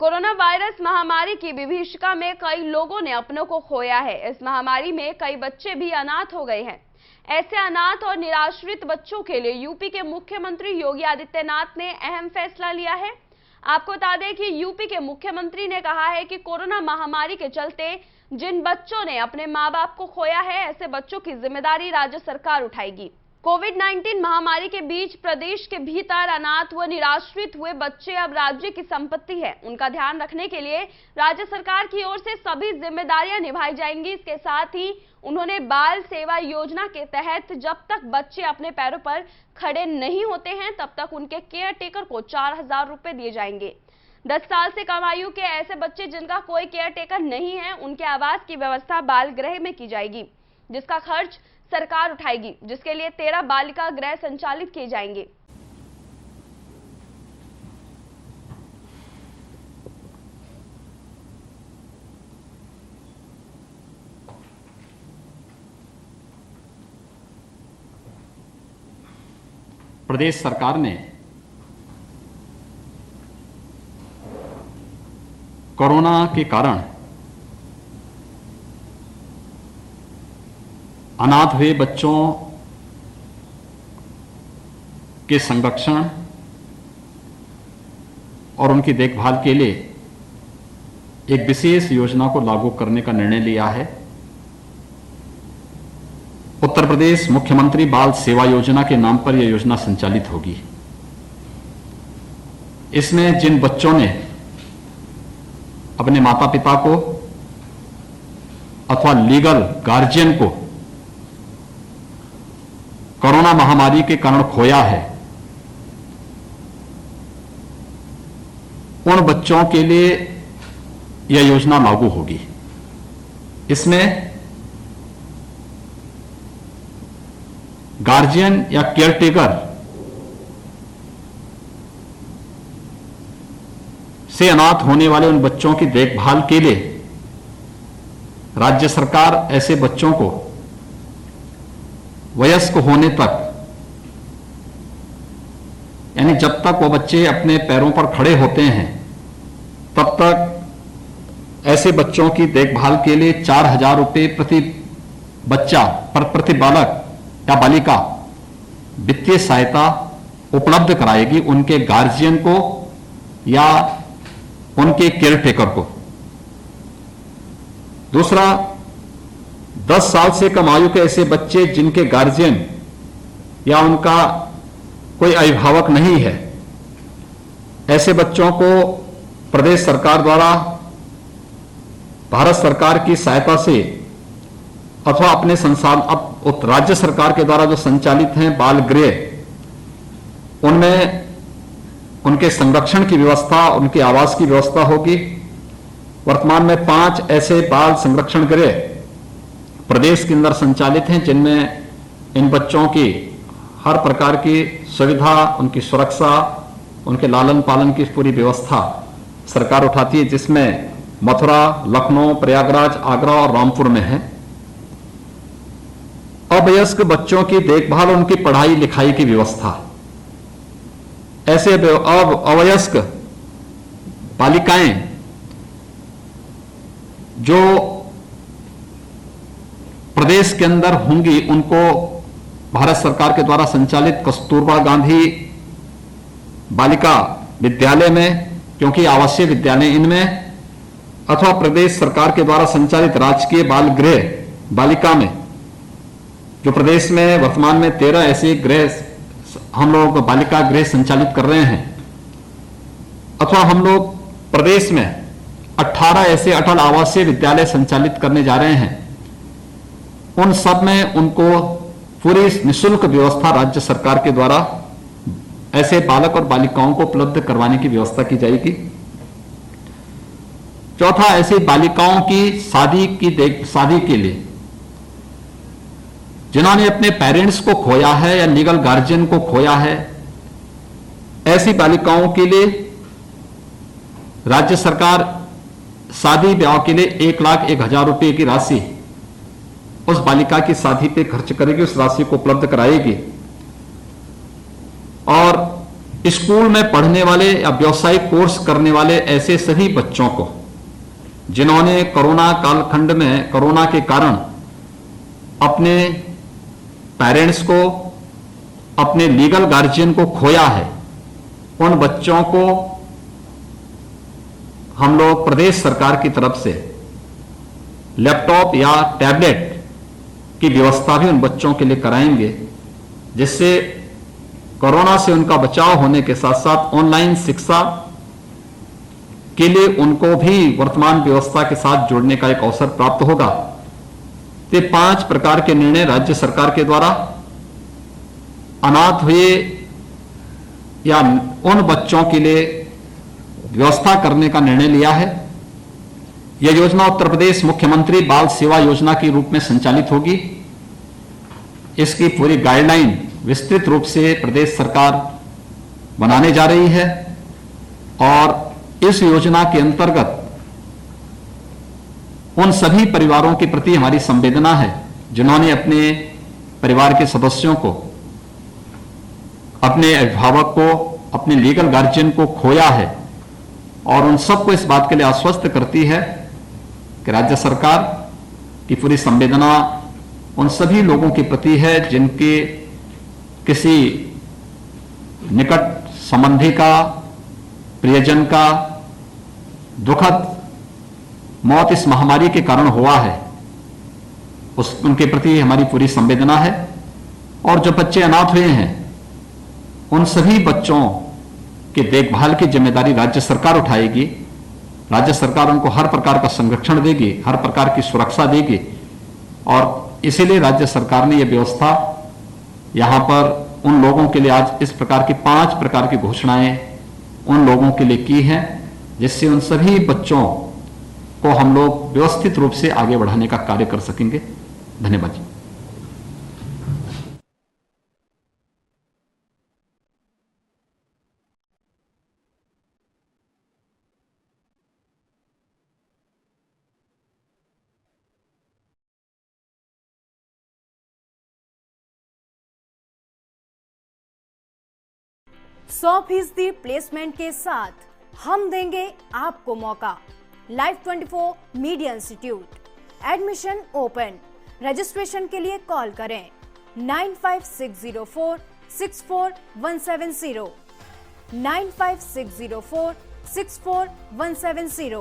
Corona virus महामारी की विभीषिका में कई लोगों ने अपनों को खोया है। इस महामारी में कई बच्चे भी अनाथ हो गए हैं। ऐसे अनाथ और निराश्रित बच्चों के लिए यूपी के मुख्यमंत्री योगी आदित्यनाथ ने अहम फैसला लिया है। आपको बता दें कि यूपी के मुख्यमंत्री ने कहा है कि कोरोना महामारी के चलते जिन बच्चों ने अपने मां बाप को खोया है, ऐसे बच्चों की जिम्मेदारी राज्य सरकार उठाएगी। कोविड-19 महामारी के बीच प्रदेश के भीतर अनाथ व निराश्रित हुए बच्चे अब राज्य की संपत्ति है। उनका ध्यान रखने के लिए राज्य सरकार की ओर से सभी जिम्मेदारियां निभाई जाएंगी। इसके साथ ही उन्होंने बाल सेवा योजना के तहत जब तक बच्चे अपने पैरों पर खड़े नहीं होते हैं, तब तक उनके केयर टेकर को 4,000 रुपए दिए जाएंगे। 10 साल से कम आयु के ऐसे बच्चे जिनका कोई केयर टेकर नहीं है, उनके आवास की व्यवस्था बाल गृह में की जाएगी, जिसका खर्च सरकार उठाएगी, जिसके लिए 13 बालिका गृह संचालित किए जाएंगे। प्रदेश सरकार ने कोरोना के कारण अनाथ हुए बच्चों के संरक्षण और उनकी देखभाल के लिए एक विशेष योजना को लागू करने का निर्णय लिया है। उत्तर प्रदेश मुख्यमंत्री बाल सेवा योजना के नाम पर यह योजना संचालित होगी। इसमें जिन बच्चों ने अपने माता पिता को अथवा लीगल गार्जियन को कोरोना महामारी के कारण खोया है, उन बच्चों के लिए यह योजना लागू होगी। इसमें गार्जियन या केयरटेकर से अनाथ होने वाले उन बच्चों की देखभाल के लिए राज्य सरकार ऐसे बच्चों को वयस्क होने तक, यानी जब तक वो बच्चे अपने पैरों पर खड़े होते हैं, तब तक ऐसे बच्चों की देखभाल के लिए 4,000 रुपये प्रति बच्चा प्रति बालक या बालिका वित्तीय सहायता उपलब्ध कराएगी उनके गार्जियन को या उनके केयरटेकर को। दूसरा, 10 साल से कम आयु के ऐसे बच्चे जिनके गार्जियन या उनका कोई अभिभावक नहीं है, ऐसे बच्चों को प्रदेश सरकार द्वारा भारत सरकार की सहायता से अथवा अपने संसाधन राज्य सरकार के द्वारा जो संचालित हैं बाल गृह, उनमें उनके संरक्षण की व्यवस्था, उनके आवास की व्यवस्था होगी। वर्तमान में 5 ऐसे बाल संरक्षण गृह प्रदेश के अंदर संचालित हैं, जिनमें इन बच्चों की हर प्रकार की सुविधा, उनकी सुरक्षा, उनके लालन पालन की पूरी व्यवस्था सरकार उठाती है, जिसमें मथुरा, लखनऊ, प्रयागराज, आगरा और रामपुर में है। अवयस्क बच्चों की देखभाल, उनकी पढ़ाई लिखाई की व्यवस्था, ऐसे अवयस्क बालिकाएं जो प्रदेश के अंदर होंगी, उनको भारत सरकार के द्वारा संचालित कस्तूरबा गांधी बालिका विद्यालय में, क्योंकि आवासीय विद्यालय इनमें, अथवा प्रदेश सरकार के द्वारा संचालित राजकीय बाल गृह बालिका में, जो प्रदेश में वर्तमान में 13 ऐसे गृह हम लोग बालिका गृह संचालित कर रहे हैं, अथवा हम लोग प्रदेश में 18 ऐसे अटल आवासीय विद्यालय संचालित करने जा रहे हैं। उन सब में उनको पूरी निःशुल्क व्यवस्था राज्य सरकार के द्वारा ऐसे बालक और बालिकाओं को उपलब्ध करवाने की व्यवस्था की जाएगी। चौथा, ऐसी बालिकाओं की शादी के लिए जिन्होंने अपने पेरेंट्स को खोया है या लीगल गार्जियन को खोया है, ऐसी बालिकाओं के लिए राज्य सरकार शादी ब्याह के लिए 1,01,000 रुपए की राशि उस बालिका की शादी पे खर्च करेगी, उस राशि को उपलब्ध कराएगी। और स्कूल में पढ़ने वाले या व्यावसायिक कोर्स करने वाले ऐसे सभी बच्चों को जिन्होंने कोरोना कालखंड में कोरोना के कारण अपने पेरेंट्स को, अपने लीगल गार्जियन को खोया है, उन बच्चों को हम लोग प्रदेश सरकार की तरफ से लैपटॉप या टैबलेट की व्यवस्था भी उन बच्चों के लिए कराएंगे, जिससे कोरोना से उनका बचाव होने के साथ साथ ऑनलाइन शिक्षा के लिए उनको भी वर्तमान व्यवस्था के साथ जुड़ने का एक अवसर प्राप्त होगा। ये 5 प्रकार के निर्णय राज्य सरकार के द्वारा अनाथ हुए या उन बच्चों के लिए व्यवस्था करने का निर्णय लिया है। यह योजना उत्तर प्रदेश मुख्यमंत्री बाल सेवा योजना के रूप में संचालित होगी। इसकी पूरी गाइडलाइन विस्तृत रूप से प्रदेश सरकार बनाने जा रही है और इस योजना के अंतर्गत उन सभी परिवारों के प्रति हमारी संवेदना है जिन्होंने अपने परिवार के सदस्यों को, अपने अभिभावक को, अपने लीगल गार्जियन को खोया है, और उन सबको इस बात के लिए आश्वस्त करती है कि राज्य सरकार की पूरी संवेदना उन सभी लोगों के प्रति है जिनके किसी निकट संबंधी का, प्रियजन का दुखद मौत इस महामारी के कारण हुआ है। उनके प्रति हमारी पूरी संवेदना है। और जो बच्चे अनाथ हुए हैं उन सभी बच्चों की देखभाल की जिम्मेदारी राज्य सरकार उठाएगी। राज्य सरकार उनको हर प्रकार का संरक्षण देगी, हर प्रकार की सुरक्षा देगी, और इसीलिए राज्य सरकार ने यह व्यवस्था यहां पर उन लोगों के लिए आज इस प्रकार की 5 प्रकार की घोषणाएं उन लोगों के लिए की हैं, जिससे उन सभी बच्चों को हम लोग व्यवस्थित रूप से आगे बढ़ाने का कार्य कर सकेंगे। धन्यवाद जी। %100 प्लेसमेंट के साथ हम देंगे आपको मौका। Live 24 media institute, admission open. Registration के लिए कॉल करें 95604 64170 95604 64170।